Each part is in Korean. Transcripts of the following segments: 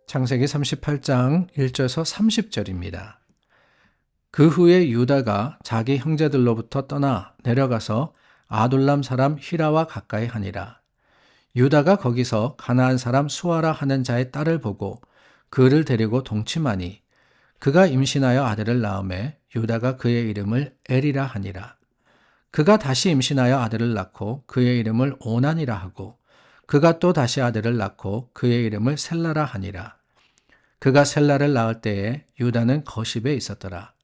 창세기 38장 1절에서 30절입니다. 그 후에 유다가 자기 형제들로부터 떠나 내려가서 아둘람 사람 히라와 가까이 하니라. 유다가 거기서 가나안 사람 수아라 하는 자의 딸을 보고 그를 데리고 동침하니 그가 임신하여 아들을 낳음에 유다가 그의 이름을 엘이라 하니라. 그가 다시 임신하여 아들을 낳고 그의 이름을 오난이라 하고 그가 또 다시 아들을 낳고 그의 이름을 셀라라 하니라. 그가 셀라를 낳을 때에 유다는 거십에 있었더라.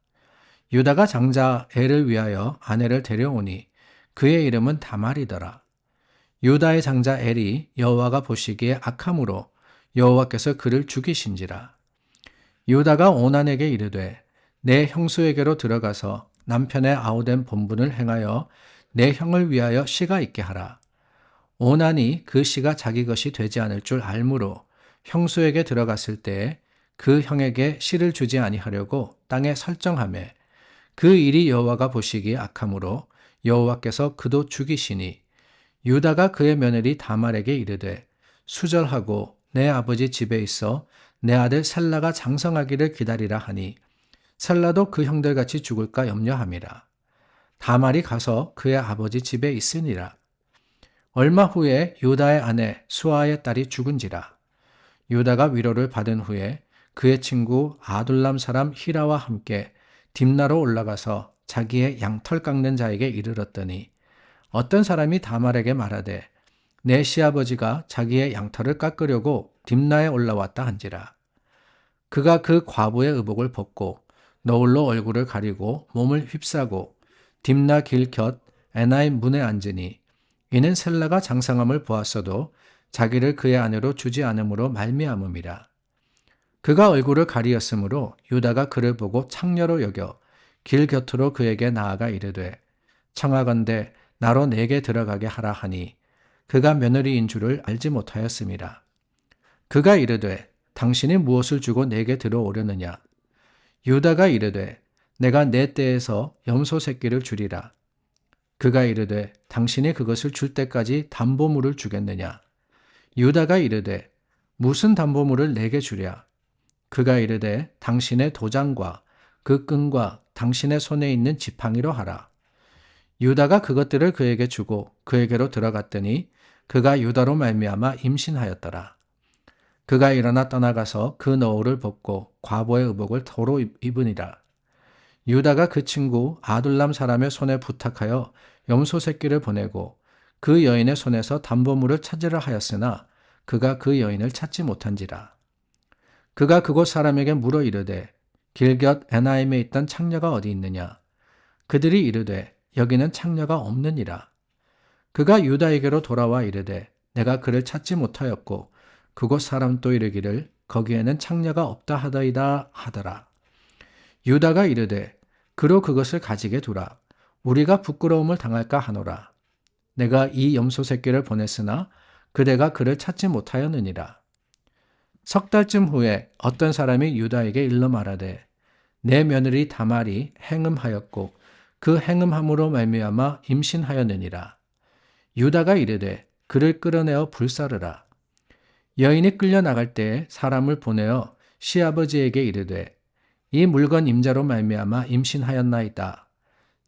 유다가 장자 엘을 위하여 아내를 데려오니 그의 이름은 다말이더라. 유다의 장자 엘이 여호와가 보시기에 악함으로 여호와께서 그를 죽이신지라. 유다가 오난에게 이르되 내 형수에게로 들어가서 남편의 아우된 본분을 행하여 내 형을 위하여 씨가 있게 하라. 오난이 그 씨가 자기 것이 되지 않을 줄 알므로 형수에게 들어갔을 때에 그 형에게 씨를 주지 아니하려고 땅에 설정하매 그 일이 여호와가 보시기에 악함으로 여호와께서 그도 죽이시니 유다가 그의 며느리 다말에게 이르되 수절하고 내 아버지 집에 있어 내 아들 셀라가 장성하기를 기다리라 하니 셀라도 그 형들같이 죽을까 염려함이라. 다말이 가서 그의 아버지 집에 있으니라. 얼마 후에 유다의 아내 수아의 딸이 죽은지라. 유다가 위로를 받은 후에 그의 친구 아둘람 사람 히라와 함께 딥나로 올라가서 자기의 양털 깎는 자에게 이르렀더니 어떤 사람이 다말에게 말하되 내 시아버지가 자기의 양털을 깎으려고 딥나에 올라왔다 한지라. 그가 그 과부의 의복을 벗고 너울로 얼굴을 가리고 몸을 휩싸고 딥나 길 곁 에나임 문에 앉으니 이는 셀라가 장성함을 보았어도 자기를 그의 아내로 주지 않음으로 말미암음이라. 그가 얼굴을 가리었으므로 유다가 그를 보고 창녀로 여겨 길 곁으로 그에게 나아가 이르되 청하건대 나로 내게 들어가게 하라 하니 그가 며느리인 줄을 알지 못하였음이라. 그가 이르되 당신이 무엇을 주고 내게 들어오려느냐. 유다가 이르되 내가 내 떼에서 염소 새끼를 주리라. 그가 이르되 당신이 그것을 줄 때까지 담보물을 주겠느냐. 유다가 이르되 무슨 담보물을 내게 주랴. 그가 이르되 당신의 도장과 그 끈과 당신의 손에 있는 지팡이로 하라. 유다가 그것들을 그에게 주고 그에게로 들어갔더니 그가 유다로 말미암아 임신하였더라. 그가 일어나 떠나가서 그 너울을 벗고 과부의 의복을 도로 입으니라. 유다가 그 친구 아둘람 사람의 손에 부탁하여 염소 새끼를 보내고 그 여인의 손에서 담보물을 찾으려 하였으나 그가 그 여인을 찾지 못한지라. 그가 그곳 사람에게 물어 이르되 길 곁 에나임에 있던 창녀가 어디 있느냐. 그들이 이르되 여기는 창녀가 없느니라. 그가 유다에게로 돌아와 이르되 내가 그를 찾지 못하였고 그곳 사람도 이르기를 거기에는 창녀가 없다 하더이다 하더라. 유다가 이르되 그로 그것을 가지게 두라. 우리가 부끄러움을 당할까 하노라. 내가 이 염소 새끼를 보냈으나 그대가 그를 찾지 못하였느니라. 석 달쯤 후에 어떤 사람이 유다에게 일러 말하되 내 며느리 다말이 행음하였고 그 행음함으로 말미암아 임신하였느니라. 유다가 이르되 그를 끌어내어 불사르라. 여인이 끌려 나갈 때에 사람을 보내어 시아버지에게 이르되 이 물건 임자로 말미암아 임신하였나이다.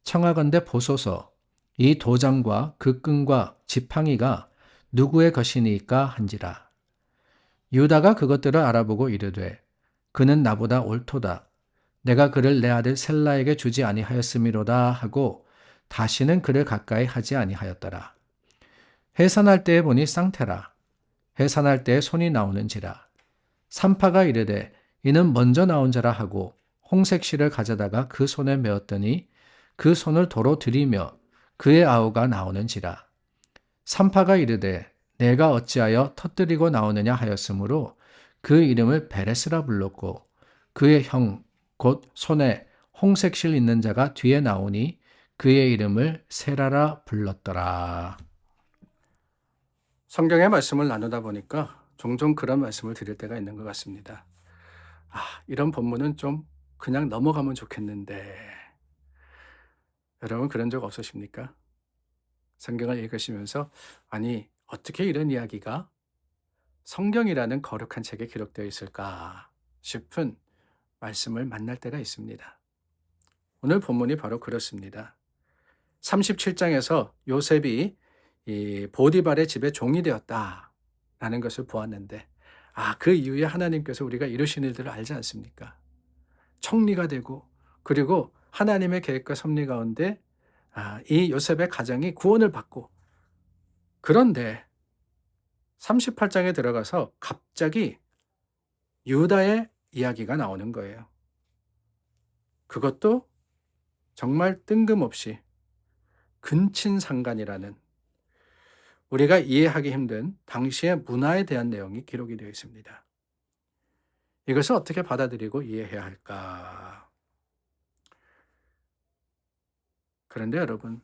청하건대 보소서 이 도장과 그 끈과 지팡이가 누구의 것이니까 한지라. 유다가 그것들을 알아보고 이르되 그는 나보다 옳도다. 내가 그를 내 아들 셀라에게 주지 아니하였음이로다 하고 다시는 그를 가까이 하지 아니하였더라. 해산할 때에 보니 쌍태라. 해산할 때에 손이 나오는지라. 산파가 이르되 이는 먼저 나온 자라 하고 홍색 실을 가져다가 그 손에 메었더니 그 손을 도로 들이며 그의 아우가 나오는지라. 산파가 이르되 내가 어찌하여 터뜨리고 나오느냐 하였으므로 그 이름을 베레스라 불렀고 그의 형 곧 손에 홍색 실 있는 자가 뒤에 나오니 그의 이름을 세라라 불렀더라. 성경의 말씀을 나누다 보니까 종종 그런 말씀을 드릴 때가 있는 것 같습니다. 이런 본문은 좀 그냥 넘어가면 좋겠는데 여러분 그런 적 없으십니까? 성경을 읽으시면서 아니 어떻게 이런 이야기가 성경이라는 거룩한 책에 기록되어 있을까 싶은 말씀을 만날 때가 있습니다. 오늘 본문이 바로 그렇습니다. 37장에서 요셉이 이 보디발의 집에 종이 되었다라는 것을 보았는데, 그 이후에 하나님께서 우리가 이루신 일들을 알지 않습니까? 총리가 되고, 그리고 하나님의 계획과 섭리 가운데 이 요셉의 가정이 구원을 받고, 그런데 38장에 들어가서 갑자기 유다의 이야기가 나오는 거예요. 그것도 정말 뜬금없이 근친상간이라는, 우리가 이해하기 힘든 당시의 문화에 대한 내용이 기록이 되어 있습니다. 이것을 어떻게 받아들이고 이해해야 할까? 그런데 여러분,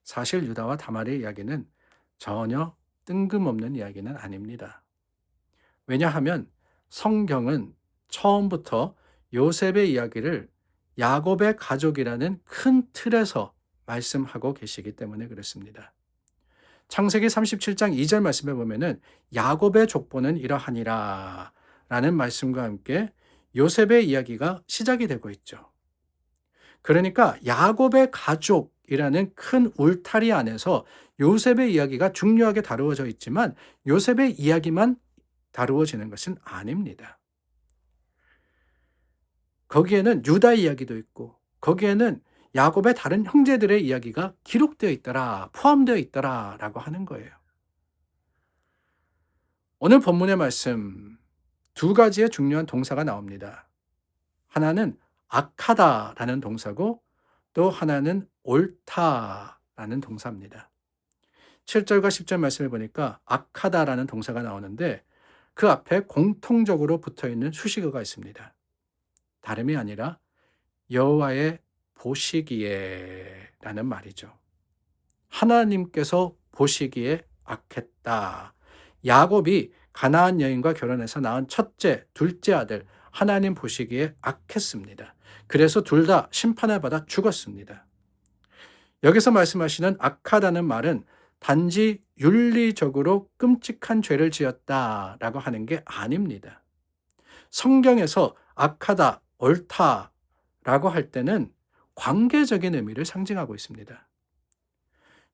사실 유다와 다말의 이야기는 전혀 뜬금없는 이야기는 아닙니다. 왜냐하면 성경은 처음부터 요셉의 이야기를 야곱의 가족이라는 큰 틀에서 말씀하고 계시기 때문에 그렇습니다. 창세기 37장 2절 말씀에 보면은 야곱의 족보는 이러하니라 라는 말씀과 함께 요셉의 이야기가 시작이 되고 있죠. 그러니까 야곱의 가족이라는 큰 울타리 안에서 요셉의 이야기가 중요하게 다루어져 있지만 요셉의 이야기만 다루어지는 것은 아닙니다. 거기에는 유다 이야기도 있고, 거기에는 야곱의 다른 형제들의 이야기가 기록되어 있더라, 포함되어 있더라라고 하는 거예요. 오늘 본문의 말씀, 두 가지의 중요한 동사가 나옵니다. 하나는 악하다라는 동사고, 또 하나는 옳다라는 동사입니다. 7절과 10절 말씀을 보니까 악하다라는 동사가 나오는데, 그 앞에 공통적으로 붙어있는 수식어가 있습니다. 다름이 아니라 여호와의 보시기에 라는 말이죠. 하나님께서 보시기에 악했다. 야곱이 가나안 여인과 결혼해서 낳은 첫째, 둘째 아들, 하나님 보시기에 악했습니다. 그래서 둘 다 심판을 받아 죽었습니다. 여기서 말씀하시는 악하다는 말은 단지 윤리적으로 끔찍한 죄를 지었다라고 하는 게 아닙니다. 성경에서 악하다, 옳다라고 할 때는 관계적인 의미를 상징하고 있습니다.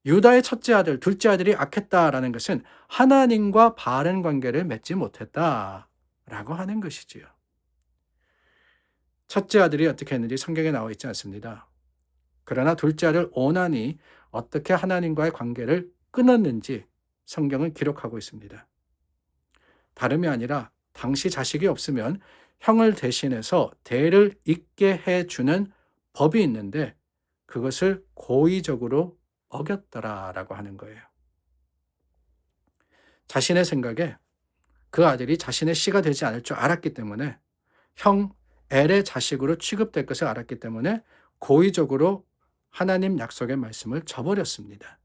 유다의 첫째 아들, 둘째 아들이 악했다라는 것은 하나님과 바른 관계를 맺지 못했다라고 하는 것이지요. 첫째 아들이 어떻게 했는지 성경에 나와 있지 않습니다. 그러나 둘째 아들 오난이 어떻게 하나님과의 관계를 끊었는지 성경은 기록하고 있습니다. 다름이 아니라 당시 자식이 없으면 형을 대신해서 대를 잇게 해주는 법이 있는데 그것을 고의적으로 어겼더라라고 하는 거예요. 자신의 생각에 그 아들이 자신의 씨가 되지 않을 줄 알았기 때문에, 형 엘의 자식으로 취급될 것을 알았기 때문에 고의적으로 하나님 약속의 말씀을 저버렸습니다.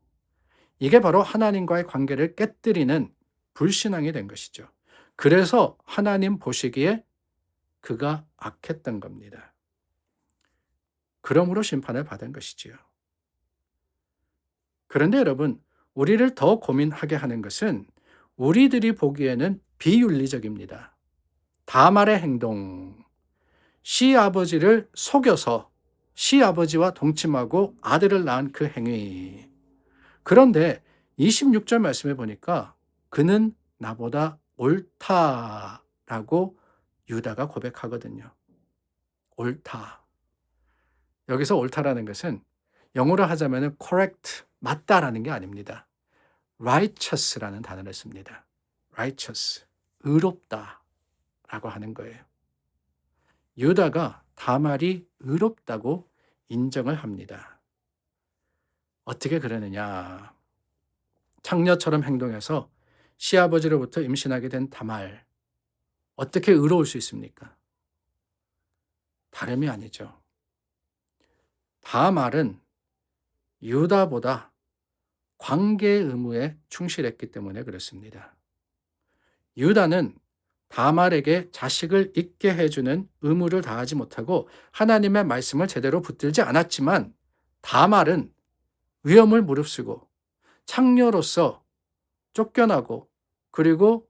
이게 바로 하나님과의 관계를 깨뜨리는 불신앙이 된 것이죠. 그래서 하나님 보시기에 그가 악했던 겁니다. 그러므로 심판을 받은 것이지요. 그런데 여러분, 우리를 더 고민하게 하는 것은 우리들이 보기에는 비윤리적입니다. 다말의 행동, 시아버지를 속여서 시아버지와 동침하고 아들을 낳은 그 행위. 그런데 26절 말씀에 보니까 그는 나보다 옳다라고 유다가 고백하거든요. 옳다. 여기서 옳다라는 것은 영어로 하자면 correct, 맞다라는 게 아닙니다. righteous라는 단어를 씁니다. righteous, 의롭다라고 하는 거예요. 유다가 다말이 의롭다고 인정을 합니다. 어떻게 그러느냐? 창녀처럼 행동해서 시아버지로부터 임신하게 된 다말, 어떻게 의로울 수 있습니까? 다름이 아니죠. 다말은 유다보다 관계 의무에 충실했기 때문에 그렇습니다. 유다는 다말에게 자식을 잊게 해주는 의무를 다하지 못하고 하나님의 말씀을 제대로 붙들지 않았지만, 다말은 위험을 무릅쓰고 창녀로서 쫓겨나고 그리고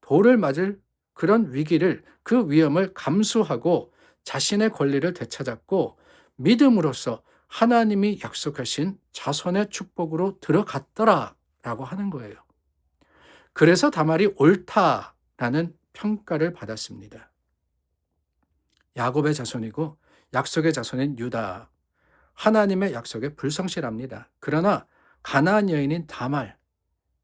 돌을 맞을 그런 위기를, 그 위험을 감수하고 자신의 권리를 되찾았고 믿음으로써 하나님이 약속하신 자손의 축복으로 들어갔더라라고 하는 거예요. 그래서 다말이 옳다라는 평가를 받았습니다. 야곱의 자손이고 약속의 자손인 유다, 하나님의 약속에 불성실합니다. 그러나 가나안 여인인 다말,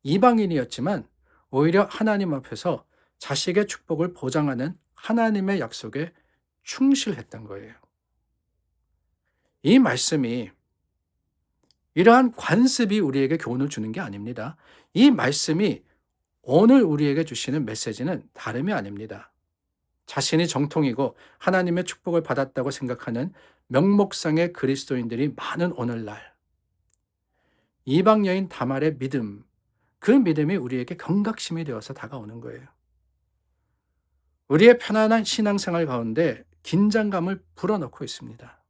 이방인이었지만 오히려 하나님 앞에서 자식의 축복을 보장하는 하나님의 약속에 충실했던 거예요. 이 말씀이 이러한 관습이 우리에게 교훈을 주는 게 아닙니다. 이 말씀이 오늘 우리에게 주시는 메시지는 다름이 아닙니다. 자신이 정통이고 하나님의 축복을 받았다고 생각하는 명목상의 그리스도인들이 많은 오늘날, 이방 여인 다말의 믿음, 그 믿음이 우리에게 경각심이 되어서 다가오는 거예요. 우리의 편안한 신앙생활 가운데 긴장감을 불어넣고 있습니다.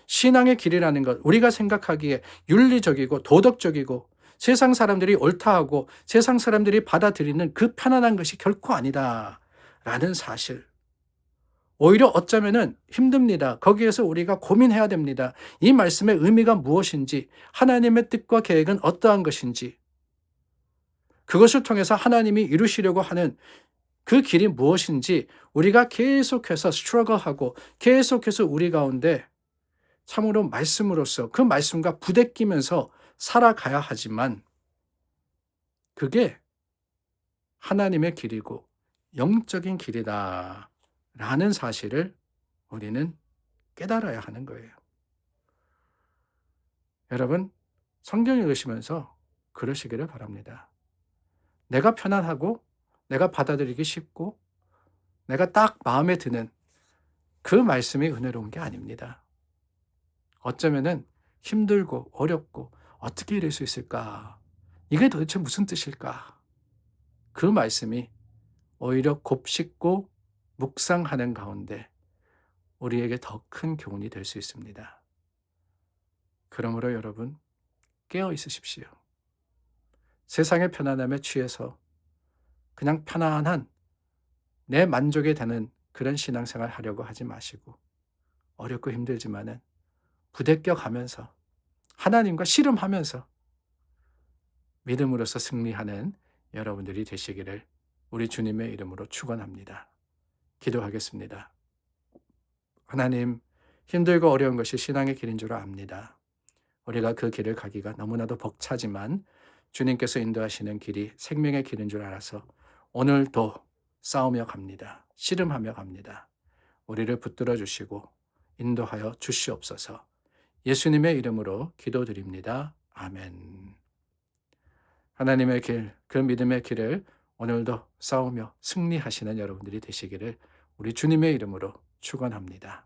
신앙의 길이라는 것, 우리가 생각하기에 윤리적이고 도덕적이고 세상 사람들이 옳다하고 세상 사람들이 받아들이는 그 편안한 것이 결코 아니다라는 사실. 오히려 어쩌면은 힘듭니다. 거기에서 우리가 고민해야 됩니다. 이 말씀의 의미가 무엇인지, 하나님의 뜻과 계획은 어떠한 것인지, 그것을 통해서 하나님이 이루시려고 하는 그 길이 무엇인지 우리가 계속해서 스트러글하고 계속해서 우리 가운데 참으로 말씀으로서 그 말씀과 부대끼면서 살아가야 하지만, 그게 하나님의 길이고 영적인 길이다 라는 사실을 우리는 깨달아야 하는 거예요. 여러분, 성경 읽으시면서 그러시기를 바랍니다. 내가 편안하고 내가 받아들이기 쉽고 내가 딱 마음에 드는 그 말씀이 은혜로운 게 아닙니다. 어쩌면은 힘들고 어렵고 어떻게 이럴 수 있을까? 이게 도대체 무슨 뜻일까? 그 말씀이 오히려 곱씹고 묵상하는 가운데 우리에게 더 큰 교훈이 될 수 있습니다. 그러므로 여러분, 깨어 있으십시오. 세상의 편안함에 취해서 그냥 편안한 내 만족이 되는 그런 신앙생활 하려고 하지 마시고, 어렵고 힘들지만은 부대껴 가면서 하나님과 씨름하면서 믿음으로써 승리하는 여러분들이 되시기를 우리 주님의 이름으로 축원합니다. 기도하겠습니다. 하나님, 힘들고 어려운 것이 신앙의 길인 줄 압니다. 우리가 그 길을 가기가 너무나도 벅차지만 주님께서 인도하시는 길이 생명의 길인 줄 알아서 오늘도 싸우며 갑니다. 씨름하며 갑니다. 우리를 붙들어 주시고 인도하여 주시옵소서. 예수님의 이름으로 기도드립니다. 아멘. 하나님의 길, 그 믿음의 길을 오늘도 싸우며 승리하시는 여러분들이 되시기를 우리 주님의 이름으로 축원합니다.